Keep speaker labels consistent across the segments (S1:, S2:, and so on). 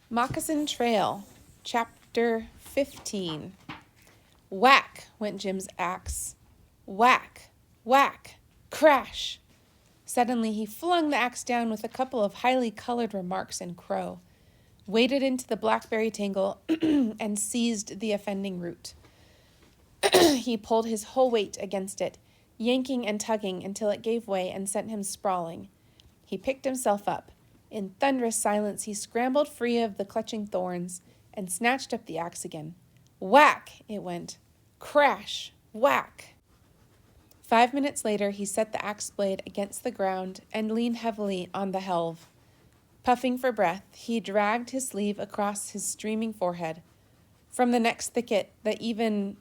S1: Moccasin Trail, Chapter 15. Whack went Jim's axe. Whack, whack, crash. Suddenly he flung the axe down with a couple of highly colored remarks in crow, waded into the blackberry tangle, and seized the offending root. He pulled his whole weight against it, yanking and tugging until it gave way and sent him sprawling. He picked himself up. In thunderous silence, he scrambled free of the clutching thorns and snatched up the axe again. Whack! It went. Crash! Whack! 5 minutes later, he set the axe blade against the ground and leaned heavily on the helve. Puffing for breath, he dragged his sleeve across his streaming forehead. From the next thicket, the even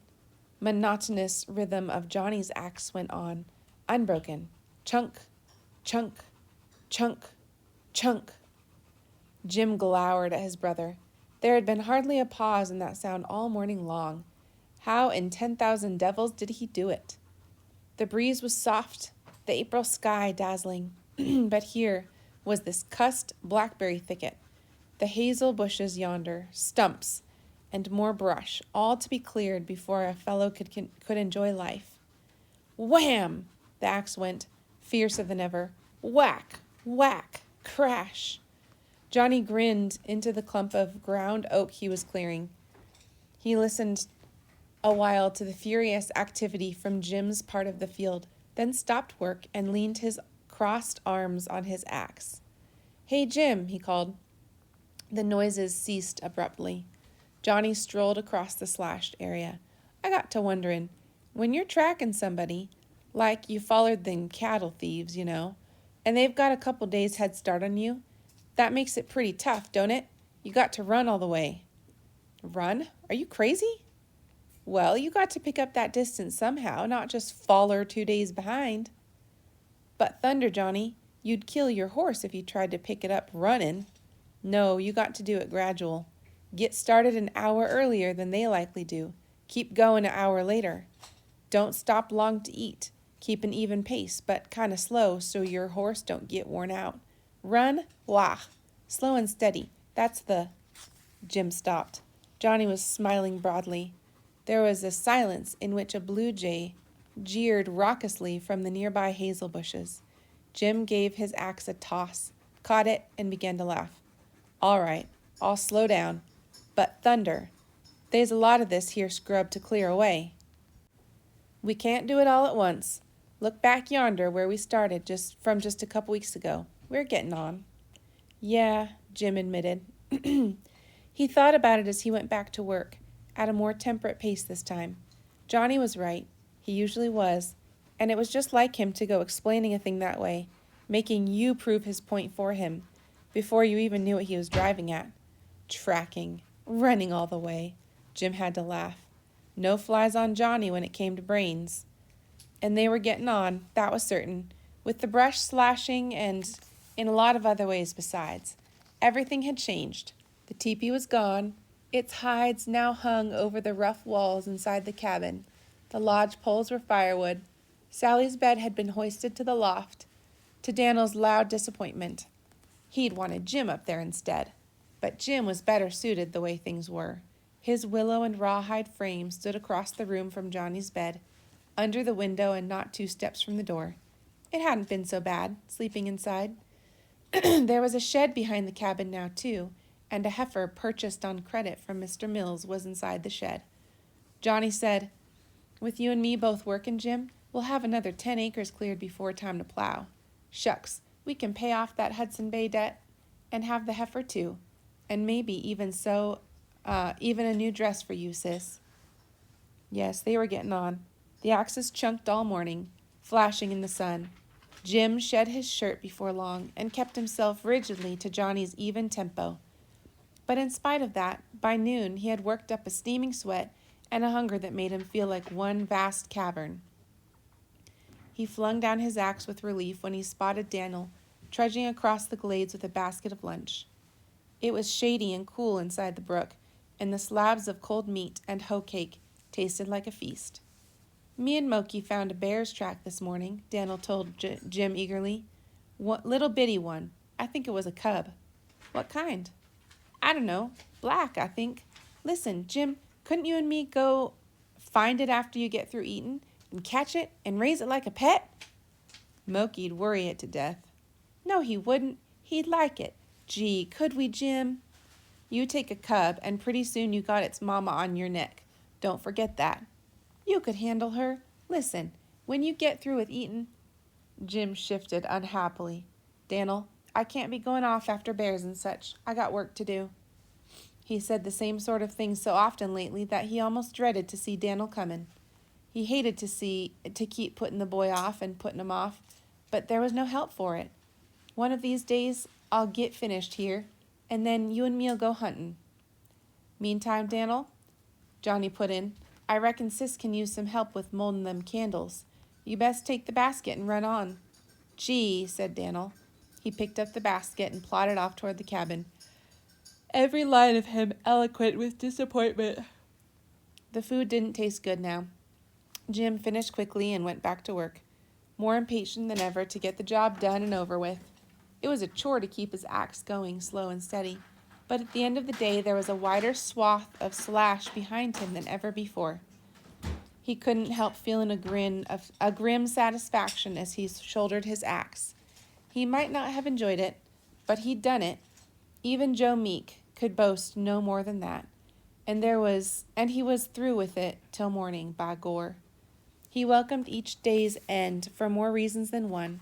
S1: monotonous rhythm of Johnny's axe went on, unbroken. Chunk, chunk, chunk, chunk. Jim glowered at his brother. There had been hardly a pause in that sound all morning long. How in 10,000 devils did he do it? The breeze was soft, the April sky dazzling, but here was this cussed blackberry thicket, the hazel bushes yonder, stumps, and more brush, all to be cleared before a fellow could enjoy life. Wham! The axe went, fiercer than ever. Whack! Whack! Crash! Johnny grinned into the clump of ground oak he was clearing. He listened a while to the furious activity from Jim's part of the field, then stopped work and leaned his crossed arms on his axe. Hey, Jim, he called. The noises ceased abruptly. Johnny strolled across the slashed area. I got to wondering, when you're tracking somebody, like you followed them cattle thieves, and they've got a couple days head start on you, that makes it pretty tough, don't it? You got to run all the way. Run? Are you crazy? Well, you got to pick up that distance somehow, not just foller 2 days behind. But thunder, Johnny, you'd kill your horse if you tried to pick it up running. No, you got to do it gradual. Get started an hour earlier than they likely do. Keep going an hour later. Don't stop long to eat. Keep an even pace, but kind of slow so your horse don't get worn out. Run, wah. Slow and steady. That's the... Jim stopped. Johnny was smiling broadly. There was a silence in which a blue jay jeered raucously from the nearby hazel bushes. Jim gave his axe a toss, caught it, and began to laugh. All right, I'll slow down. But thunder, there's a lot of this here scrub to clear away. We can't do it all at once. Look back yonder where we started just a couple weeks ago. We're getting on. Yeah, Jim admitted. He thought about it as he went back to work, at a more temperate pace this time. Johnny was right. He usually was. And it was just like him to go explaining a thing that way, making you prove his point for him, before you even knew what he was driving at. Tracking. Running all the way. Jim had to laugh. No flies on Johnny when it came to brains. And they were getting on, that was certain, with the brush slashing and in a lot of other ways besides. Everything had changed. The teepee was gone. Its hides now hung over the rough walls inside the cabin. The lodge poles were firewood. Sally's bed had been hoisted to the loft, to Daniel's loud disappointment. He'd wanted Jim up there instead. But Jim was better suited the way things were. His willow and rawhide frame stood across the room from Johnny's bed, under the window and not 2 steps from the door. It hadn't been so bad, sleeping inside. There was a shed behind the cabin now, too, and a heifer purchased on credit from Mr. Mills was inside the shed. Johnny said, With you and me both working, Jim, we'll have another 10 acres cleared before time to plow. Shucks, we can pay off that Hudson Bay debt and have the heifer, too. And maybe even a new dress for you, sis. Yes, they were getting on. The axes chunked all morning, flashing in the sun. Jim shed his shirt before long and kept himself rigidly to Johnny's even tempo. But in spite of that, by noon he had worked up a steaming sweat and a hunger that made him feel like one vast cavern. He flung down his axe with relief when he spotted Daniel trudging across the glades with a basket of lunch. It was shady and cool inside the brook, and the slabs of cold meat and hoe cake tasted like a feast. Me and Moki found a bear's track this morning, Daniel told Jim eagerly. What little bitty one. I think it was a cub. What kind? I don't know, black, I think. Listen, Jim, couldn't you and me go find it after you get through eating and catch it and raise it like a pet? Mokey'd worry it to death. No, he wouldn't. He'd like it. Gee, could we, Jim? You take a cub, and pretty soon you got its mama on your neck. Don't forget that. You could handle her. Listen, when you get through with eatin'. Jim shifted unhappily. Dan'l, I can't be going off after bears and such. I got work to do. He said the same sort of thing so often lately that he almost dreaded to see Dan'l comin'. He hated to keep putting the boy off and putting him off, but there was no help for it. One of these days I'll get finished here, and then you and me'll go huntin'. Meantime, Dan'l, Johnny put in, I reckon Sis can use some help with moldin' them candles. You best take the basket and run on. Gee, said Dan'l. He picked up the basket and plodded off toward the cabin, every line of him eloquent with disappointment. The food didn't taste good now. Jim finished quickly and went back to work, more impatient than ever to get the job done and over with. It was a chore to keep his axe going slow and steady, but at the end of the day there was a wider swath of slash behind him than ever before. He couldn't help feeling a grim satisfaction as he shouldered his axe. He might not have enjoyed it, but he'd done it. Even Joe Meek could boast no more than that. And he was through with it till morning, by Gore. He welcomed each day's end for more reasons than one.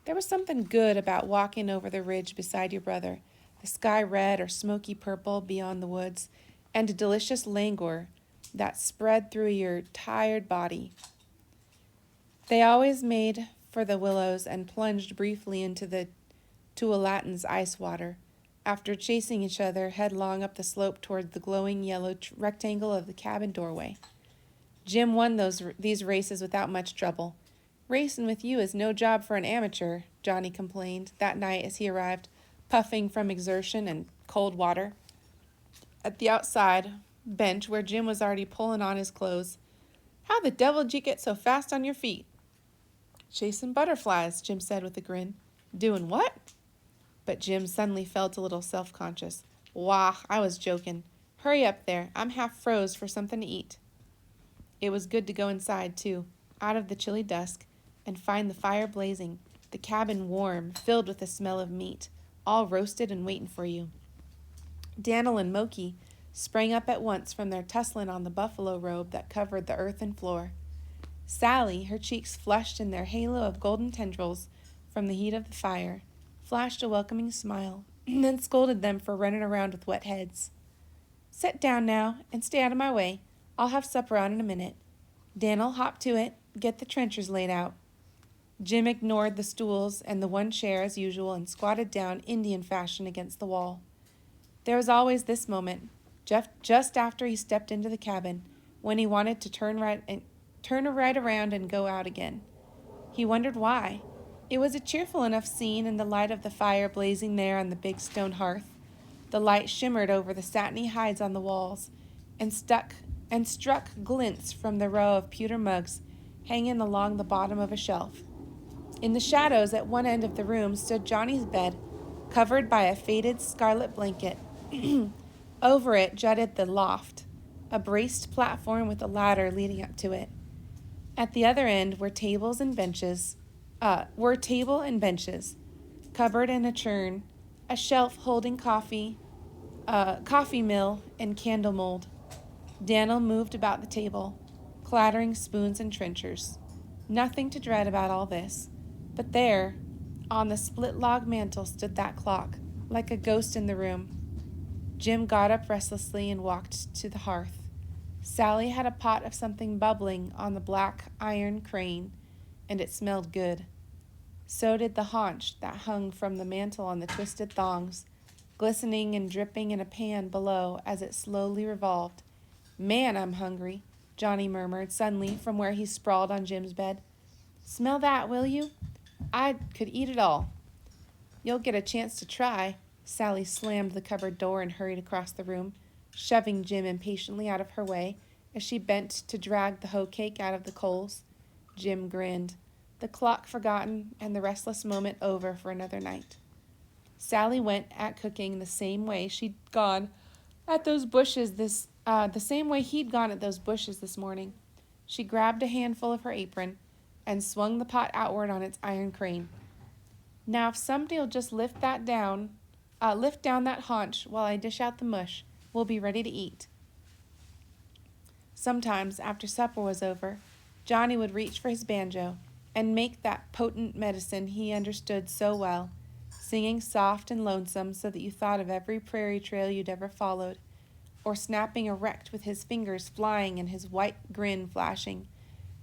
S1: There was something good about walking over the ridge beside your brother, the sky red or smoky purple beyond the woods, and a delicious languor that spread through your tired body. They always made for the willows and plunged briefly into the Tualatin's ice water, after chasing each other headlong up the slope toward the glowing yellow rectangle of the cabin doorway. Jim won these races without much trouble. Racing with you is no job for an amateur, Johnny complained that night as he arrived, puffing from exertion and cold water, at the outside bench where Jim was already pulling on his clothes. How the devil did you get so fast on your feet? Chasing butterflies, Jim said with a grin. Doing what? But Jim suddenly felt a little self-conscious. Wah, I was joking. Hurry up there. I'm half froze for something to eat. It was good to go inside, too, out of the chilly dusk, and find the fire blazing, the cabin warm, filled with the smell of meat, all roasted and waiting for you. Dan'l and Mokey sprang up at once from their tussling on the buffalo robe that covered the earthen floor. Sally, her cheeks flushed in their halo of golden tendrils from the heat of the fire, flashed a welcoming smile, and then scolded them for running around with wet heads. Sit down now, and stay out of my way. I'll have supper on in a minute. Dan'l, hop to it. Get the trenchers laid out. Jim ignored the stools and the one chair as usual and squatted down Indian fashion against the wall. There was always this moment, just after he stepped into the cabin, when he wanted to turn right around and go out again. He wondered why. It was a cheerful enough scene in the light of the fire blazing there on the big stone hearth. The light shimmered over the satiny hides on the walls and struck glints from the row of pewter mugs hanging along the bottom of a shelf. In the shadows at one end of the room stood Johnny's bed, covered by a faded scarlet blanket. Over it jutted the loft, a braced platform with a ladder leading up to it. At the other end were table and benches, cupboard and a churn, a shelf holding coffee mill, and candle mold. Dan'l moved about the table, clattering spoons and trenchers. Nothing to dread about all this. But there, on the split log mantel, stood that clock, like a ghost in the room. Jim got up restlessly and walked to the hearth. Sally had a pot of something bubbling on the black iron crane, and it smelled good. So did the haunch that hung from the mantel on the twisted thongs, glistening and dripping in a pan below as it slowly revolved. Man, I'm hungry, Johnny murmured suddenly from where he sprawled on Jim's bed. Smell that, will you? I could eat it all. You'll get a chance to try. Sally slammed the cupboard door and hurried across the room, shoving Jim impatiently out of her way as she bent to drag the hoe cake out of the coals. Jim grinned, the clock forgotten and the restless moment over for another night. Sally went at cooking the same way she'd gone at those bushes the same way he'd gone at those bushes this morning. She grabbed a handful of her apron and swung the pot outward on its iron crane. Now, if somebody'll just lift down that haunch while I dish out the mush, we'll be ready to eat. Sometimes, after supper was over, Johnny would reach for his banjo and make that potent medicine he understood so well, singing soft and lonesome so that you thought of every prairie trail you'd ever followed, or snapping erect with his fingers flying and his white grin flashing,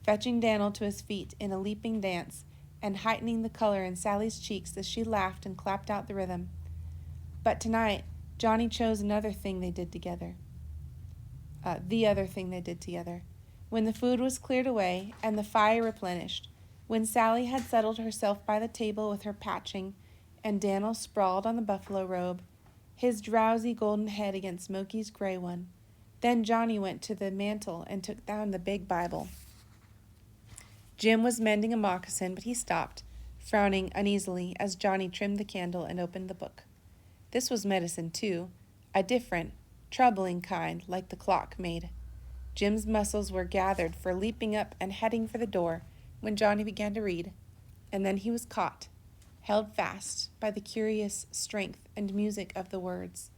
S1: fetching Dan'l to his feet in a leaping dance and heightening the color in Sally's cheeks as she laughed and clapped out the rhythm. But tonight, Johnny chose another thing they did together. The other thing they did together. When the food was cleared away and the fire replenished, when Sally had settled herself by the table with her patching, and Dan'l sprawled on the buffalo robe, his drowsy golden head against Moki's gray one, then Johnny went to the mantel and took down the big Bible. Jim was mending a moccasin, but he stopped, frowning uneasily as Johnny trimmed the candle and opened the book. This was medicine, too, a different, troubling kind, like the clock made. Jim's muscles were gathered for leaping up and heading for the door when Johnny began to read, and then he was caught, held fast by the curious strength and music of the words,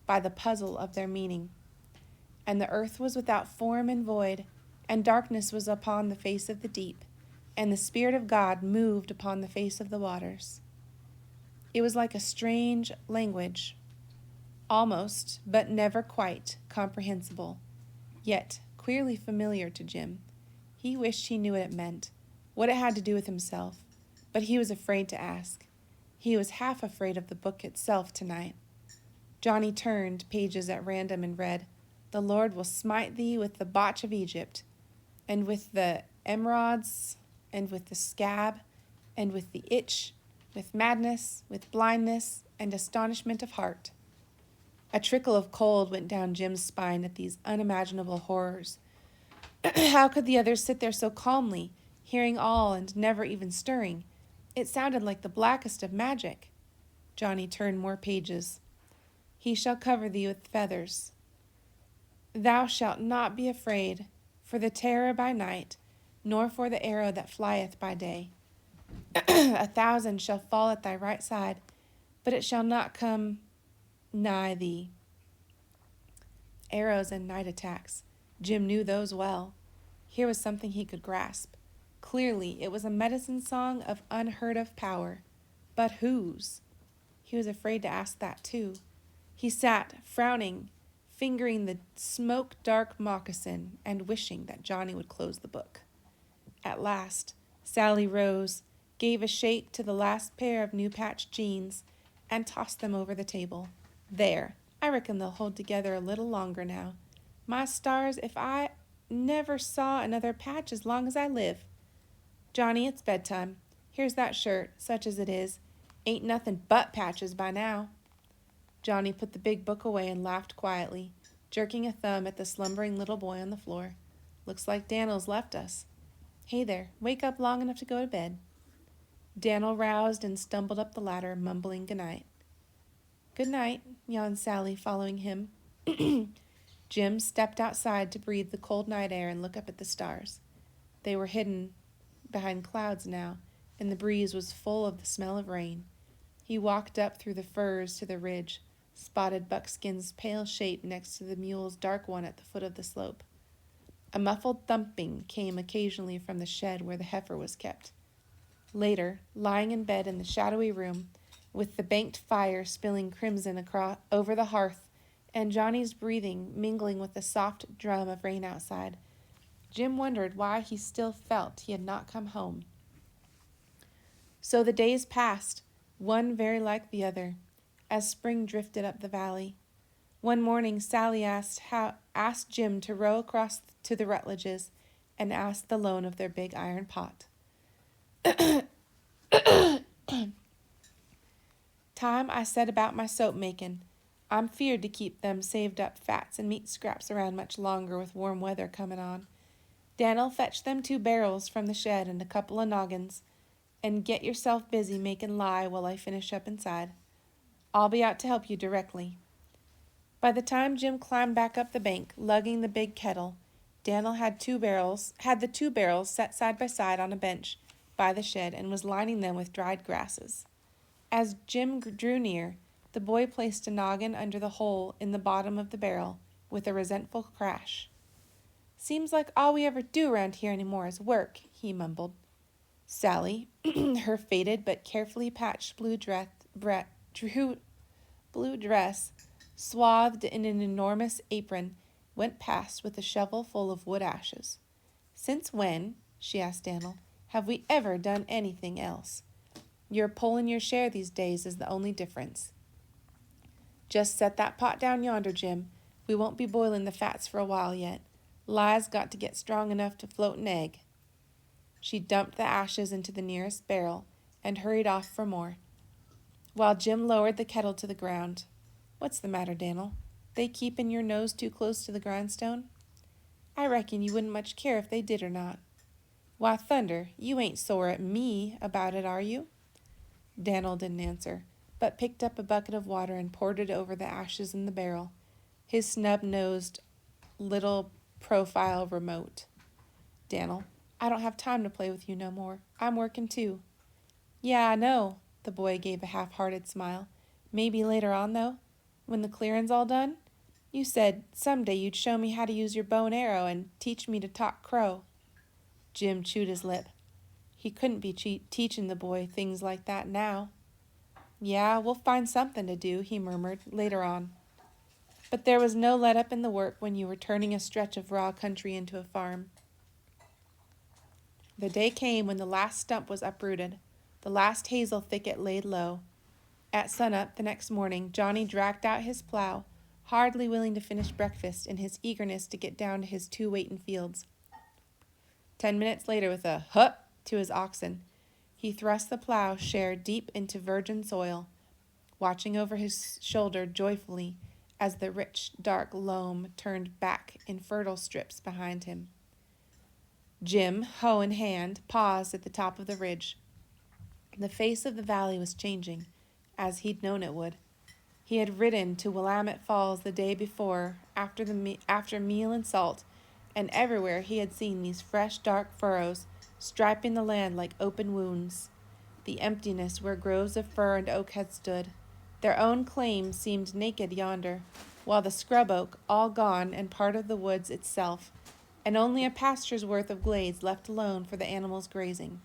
S1: by the puzzle of their meaning. And the earth was without form and void, and darkness was upon the face of the deep, and the Spirit of God moved upon the face of the waters. It was like a strange language, almost, but never quite, comprehensible, yet queerly familiar to Jim. He wished he knew what it meant, what it had to do with himself, but he was afraid to ask. He was half afraid of the book itself tonight. Johnny turned pages at random and read, "The Lord will smite thee with the botch of Egypt, and with the emerods, and with the scab, and with the itch, with madness, with blindness, and astonishment of heart." A trickle of cold went down Jim's spine at these unimaginable horrors. How could the others sit there so calmly, hearing all and never even stirring? It sounded like the blackest of magic. Johnny turned more pages. "He shall cover thee with feathers. Thou shalt not be afraid for the terror by night, nor for the arrow that flieth by day. 1,000 shall fall at thy right side, but it shall not come nigh thee." Arrows and night attacks. Jim knew those well. Here was something he could grasp. Clearly, it was a medicine song of unheard-of power. But whose? He was afraid to ask that, too. He sat, frowning, fingering the smoke-dark moccasin and wishing that Johnny would close the book. At last, Sally rose, gave a shake to the last pair of new-patched jeans, and tossed them over the table. "There, I reckon they'll hold together a little longer now. My stars, if I never saw another patch as long as I live. Johnny, it's bedtime. Here's that shirt, such as it is. Ain't nothing but patches by now." Johnny put the big book away and laughed quietly, jerking a thumb at the slumbering little boy on the floor. "Looks like Dan'l's left us. Hey there, wake up long enough to go to bed." Dan'l roused and stumbled up the ladder, mumbling goodnight. "Good night," yawned Sally, following him. Jim stepped outside to breathe the cold night air and look up at the stars. They were hidden behind clouds now, and the breeze was full of the smell of rain. He walked up through the firs to the ridge, spotted Buckskin's pale shape next to the mule's dark one at the foot of the slope. A muffled thumping came occasionally from the shed where the heifer was kept. Later, lying in bed in the shadowy room, with the banked fire spilling crimson over the hearth, and Johnny's breathing mingling with the soft drum of rain outside, Jim wondered why he still felt he had not come home. So the days passed, one very like the other, as spring drifted up the valley. One morning Sally asked Jim to row across to the Rutledges and ask the loan of their big iron pot. "Time I set about my soap making. I'm feared to keep them saved up fats and meat scraps around much longer with warm weather coming on. Dan'l, fetch them 2 barrels from the shed and a couple of noggins, and get yourself busy making lye while I finish up inside. I'll be out to help you directly." By the time Jim climbed back up the bank, lugging the big kettle, Dan'l had the two barrels set side by side on a bench by the shed and was lining them with dried grasses. As Jim drew near, the boy placed a noggin under the hole in the bottom of the barrel with a resentful crash. "Seems like all we ever do around here anymore is work," he mumbled. Sally, her faded but carefully patched blue dress, swathed in an enormous apron, went past with a shovel full of wood ashes. "Since when," she asked Dan'l, "have we ever done anything else? You're pulling your share these days is the only difference." "Just set that pot down yonder, Jim. We won't be boiling the fats for a while yet. Lie's got to get strong enough to float an egg." She dumped the ashes into the nearest barrel and hurried off for more, while Jim lowered the kettle to the ground. "What's the matter, Dan'l? They keepin' your nose too close to the grindstone?" "I reckon you wouldn't much care if they did or not." "Why, thunder, you ain't sore at me about it, are you?" Dan'l didn't answer, but picked up a bucket of water and poured it over the ashes in the barrel, his snub-nosed little profile remote. "Dan'l, I don't have time to play with you no more. I'm working too." "Yeah, I know," the boy gave a half-hearted smile. "Maybe later on, though, when the clearing's all done? You said someday you'd show me how to use your bow and arrow and teach me to talk crow." Jim chewed his lip. He couldn't be teaching the boy things like that now. "Yeah, we'll find something to do," he murmured, "later on." But there was no let-up in the work when you were turning a stretch of raw country into a farm. The day came when the last stump was uprooted, the last hazel thicket laid low. At sunup the next morning, Johnny dragged out his plow, hardly willing to finish breakfast in his eagerness to get down to his two waiting fields. 10 minutes later, with a "hup" to his oxen, he thrust the plow share deep into virgin soil, watching over his shoulder joyfully as the rich, dark loam turned back in fertile strips behind him. Jim, hoe in hand, paused at the top of the ridge. The face of the valley was changing, as he'd known it would. He had ridden to Willamette Falls the day before, after meal and salt, and everywhere he had seen these fresh, dark furrows, striping the land like open wounds. The emptiness where groves of fir and oak had stood. Their own claim seemed naked yonder, while the scrub oak, all gone and part of the woods itself, and only a pasture's worth of glades left alone for the animals grazing.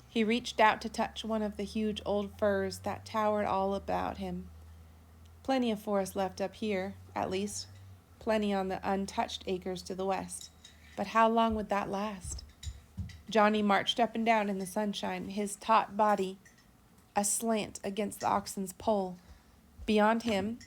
S1: He reached out to touch one of the huge old firs that towered all about him. Plenty of forest left up here, at least. Plenty on the untouched acres to the west. But how long would that last? Johnny marched up and down in the sunshine, his taut body aslant against the oxen's poll. Beyond him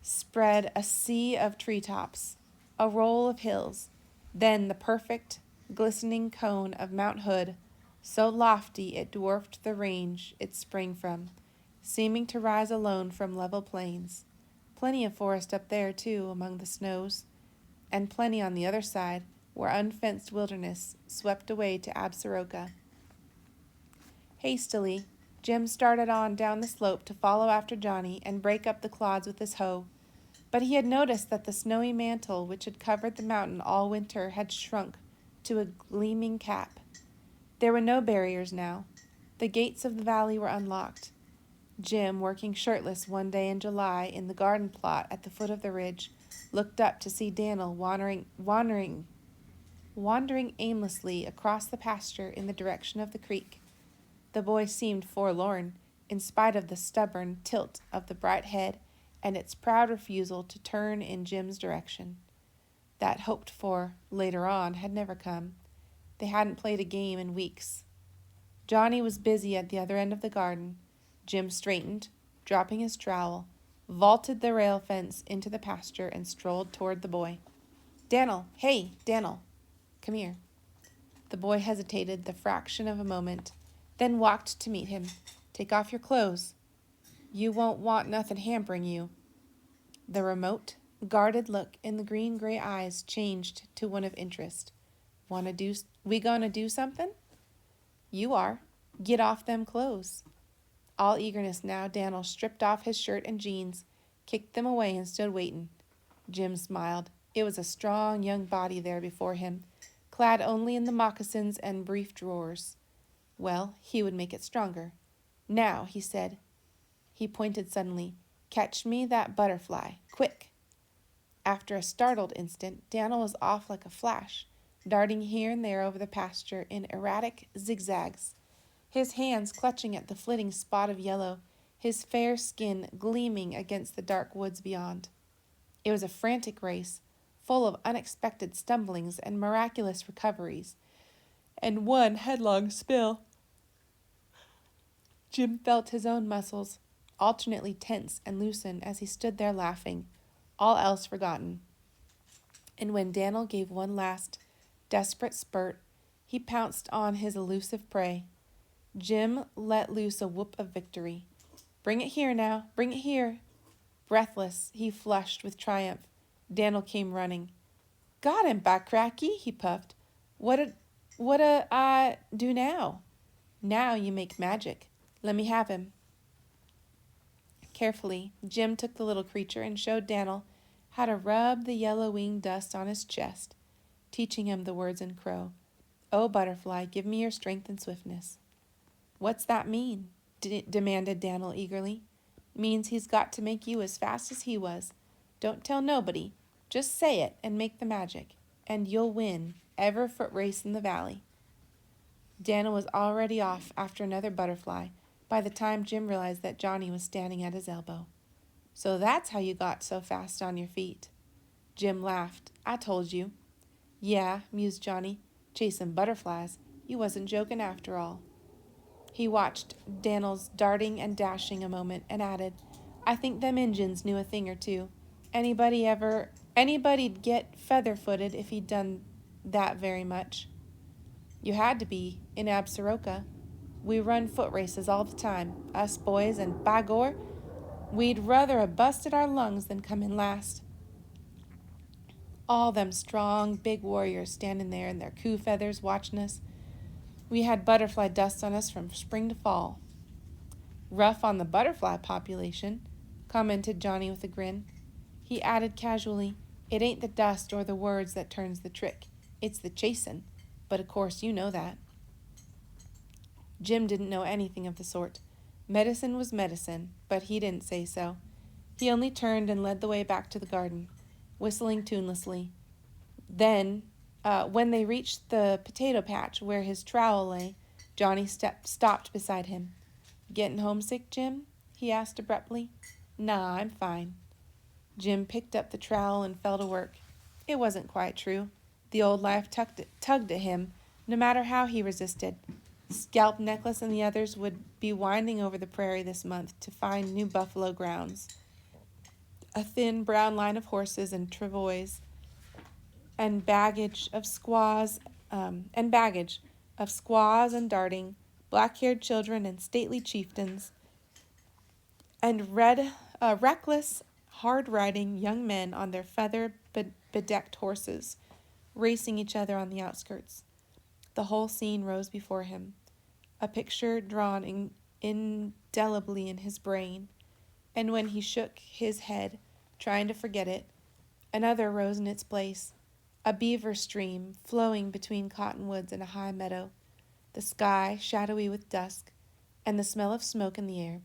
S1: spread a sea of treetops, a roll of hills, then the perfect, glistening cone of Mount Hood, so lofty it dwarfed the range it sprang from, seeming to rise alone from level plains. Plenty of forest up there, too, among the snows, and plenty on the other side, where unfenced wilderness swept away to Absaroka. Hastily, Jim started on down the slope to follow after Johnny and break up the clods with his hoe, but he had noticed that the snowy mantle which had covered the mountain all winter had shrunk to a gleaming cap. There were no barriers now. The gates of the valley were unlocked. Jim, working shirtless one day in July in the garden plot at the foot of the ridge, looked up to see Dan'l wandering aimlessly across the pasture in the direction of the creek. The boy seemed forlorn, in spite of the stubborn tilt of the bright head and its proud refusal to turn in Jim's direction. That hoped-for later on had never come. They hadn't played a game in weeks. Johnny was busy at the other end of the garden. Jim straightened, dropping his trowel, vaulted the rail fence into the pasture, and strolled toward the boy. "Dan'l, hey, Dan'l, come here." The boy hesitated the fraction of a moment, then walked to meet him. "Take off your clothes. You won't want nothing hampering you." The remote, guarded look in the green-gray eyes changed to one of interest. We gonna do something?" "You are. Get off them clothes." All eagerness now, Dan'l stripped off his shirt and jeans, kicked them away, and stood waiting. Jim smiled. It was a strong young body there before him, clad only in the moccasins and brief drawers. Well, he would make it stronger. Now, he said. He pointed suddenly. Catch me that butterfly, quick. After a startled instant, Dan'l was off like a flash, darting here and there over the pasture in erratic zigzags, his hands clutching at the flitting spot of yellow, his fair skin gleaming against the dark woods beyond. It was a frantic race, full of unexpected stumblings and miraculous recoveries, and one headlong spill. Jim felt his own muscles alternately tense and loosen as he stood there laughing, all else forgotten. And when Dan'l gave one last, desperate spurt, he pounced on his elusive prey. Jim let loose a whoop of victory. Bring it here now, bring it here. Breathless, he flushed with triumph. Dan'l came running. Got him, by cracky, he puffed. What I do now? Now you make magic. Let me have him. Carefully, Jim took the little creature and showed Dan'l how to rub the yellow-winged dust on his chest, teaching him the words in Crow. Oh, butterfly, give me your strength and swiftness. What's that mean? Demanded Dan'l eagerly. Means he's got to make you as fast as he was. Don't tell nobody. Just say it and make the magic, and you'll win ever foot race in the valley. Dan'l was already off after another butterfly by the time Jim realized that Johnny was standing at his elbow. So that's how you got so fast on your feet. Jim laughed. I told you. Yeah, mused Johnny. Chasing butterflies. You wasn't joking after all. He watched Dan'l's darting and dashing a moment and added, I think them Injuns knew a thing or two. Anybody'd get feather-footed if he'd done that very much. You had to be, in Absaroka. We run foot races all the time, us boys, and by gor, we'd rather have busted our lungs than come in last. All them strong, big warriors standing there in their coup feathers watching us. We had butterfly dust on us from spring to fall. Rough on the butterfly population, commented Johnny with a grin. He added casually, it ain't the dust or the words that turns the trick. It's the chasin', but of course you know that. Jim didn't know anything of the sort. Medicine was medicine, but he didn't say so. He only turned and led the way back to the garden, whistling tunelessly. Then, when they reached the potato patch where his trowel lay, Johnny stopped beside him. Getting homesick, Jim? He asked abruptly. Nah, I'm fine. Jim picked up the trowel and fell to work. It wasn't quite true. The old life tugged at him, no matter how he resisted. Scalp Necklace and the others would be winding over the prairie this month to find new buffalo grounds. A thin brown line of horses and travois, and baggage of squaws and darting, black-haired children and stately chieftains, and reckless, hard-riding young men on their feather-bedecked horses, racing each other on the outskirts. The whole scene rose before him, a picture drawn indelibly in his brain, and when he shook his head, trying to forget it, another rose in its place, a beaver stream flowing between cottonwoods and a high meadow, the sky shadowy with dusk, and the smell of smoke in the air.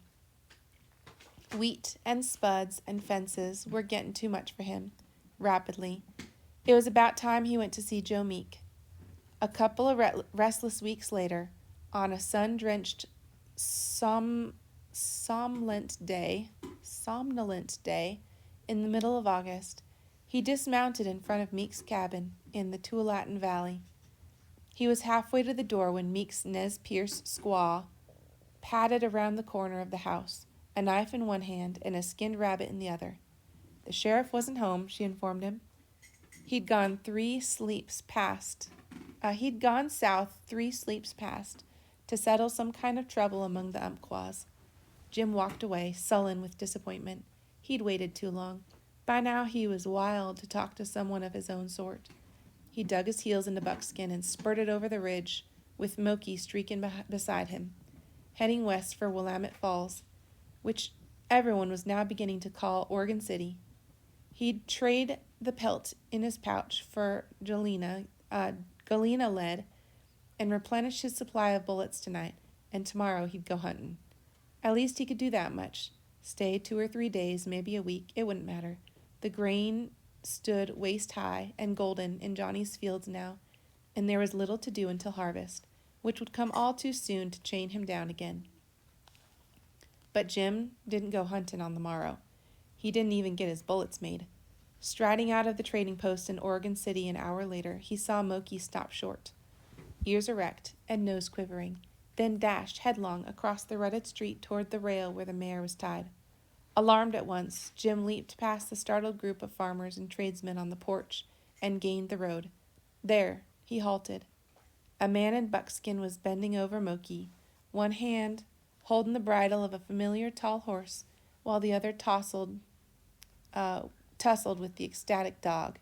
S1: Wheat and spuds and fences were getting too much for him, rapidly. It was about time he went to see Joe Meek. A couple of restless weeks later, on a sun-drenched, somnolent day, in the middle of August, he dismounted in front of Meek's cabin in the Tualatin Valley. He was halfway to the door when Meek's Nez Perce squaw padded around the corner of the house, a knife in one hand and a skinned rabbit in the other. The sheriff wasn't home, she informed him. He'd gone south 3 sleeps past to settle some kind of trouble among the Umpquaws. Jim walked away, sullen with disappointment. He'd waited too long. By now he was wild to talk to someone of his own sort. He dug his heels into buckskin and spurted over the ridge, with Moki streaking beside him. heading west for Willamette Falls, which everyone was now beginning to call Oregon City. He'd trade the pelt in his pouch for galena lead and replenish his supply of bullets tonight, and tomorrow he'd go hunting. At least he could do that much. Stay 2 or 3 days, maybe a week, it wouldn't matter. The grain stood waist-high and golden in Johnny's fields now, and there was little to do until harvest, which would come all too soon to chain him down again. But Jim didn't go hunting on the morrow. He didn't even get his bullets made. Striding out of the trading post in Oregon City an hour later, he saw Moki stop short, ears erect and nose quivering, then dashed headlong across the rutted street toward the rail where the mare was tied. Alarmed at once, Jim leaped past the startled group of farmers and tradesmen on the porch and gained the road. There, he halted. A man in buckskin was bending over Moki, one hand holding the bridle of a familiar tall horse, while the other tussled with the ecstatic dog.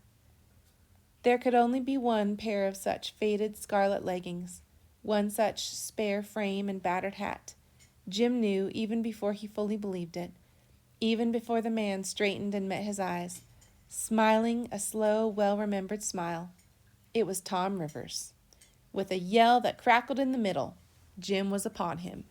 S1: There could only be one pair of such faded scarlet leggings, one such spare frame and battered hat. Jim knew even before he fully believed it, even before the man straightened and met his eyes, smiling a slow, well-remembered smile. It was Tom Rivers. With a yell that crackled in the middle, Jim was upon him.